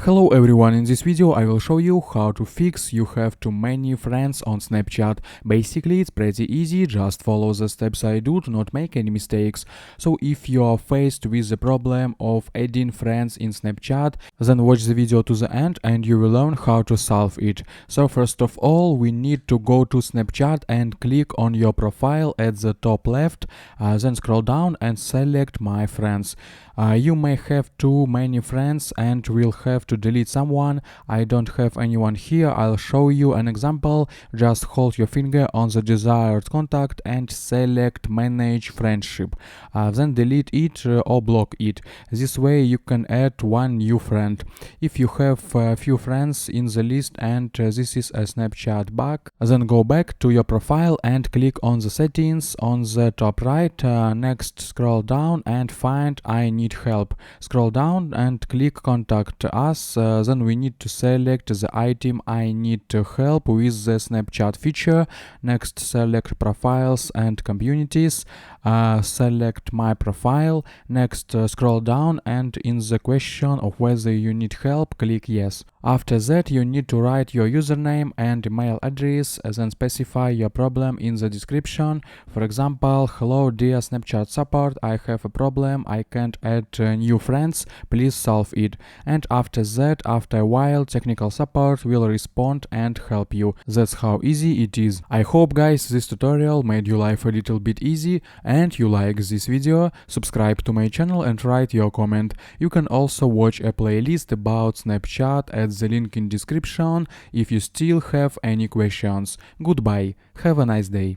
Hello everyone, in this video I will show you how to fix you have too many friends on Snapchat. Basically it's pretty easy, just follow the steps I do to not make any mistakes. So if you are faced with the problem of adding friends in Snapchat, then watch the video to the end and you will learn how to solve it. So first of all we need to go to Snapchat and click on your profile at the top left, then scroll down and select my friends. You may have too many friends and will have to delete someone. I don't have anyone here. I'll show you an example. Just hold your finger on the desired contact and select manage friendship. Then delete it or block it. This way you can add one new friend. If you have a few friends in the list and this is a Snapchat bug, then go back to your profile and click on the settings on the top right. Next scroll down and find I need help. Scroll down and click contact us. Then we need to select the item I need help with the Snapchat feature. Next select profiles and communities. Select my profile. Next scroll down and in the question of whether you need help, click yes. After that you need to write your username and email address, then specify your problem in the description. For example, hello dear Snapchat support, I have a problem, I can't add new friends, please solve it. And after that, after a while, technical support will respond and help you. That's how easy it is. I hope guys this tutorial made your life a little bit easy and you like this video. Subscribe to my channel and write your comment. You can also watch a playlist about Snapchat at the link in description if you still have any questions. Goodbye, have a nice day.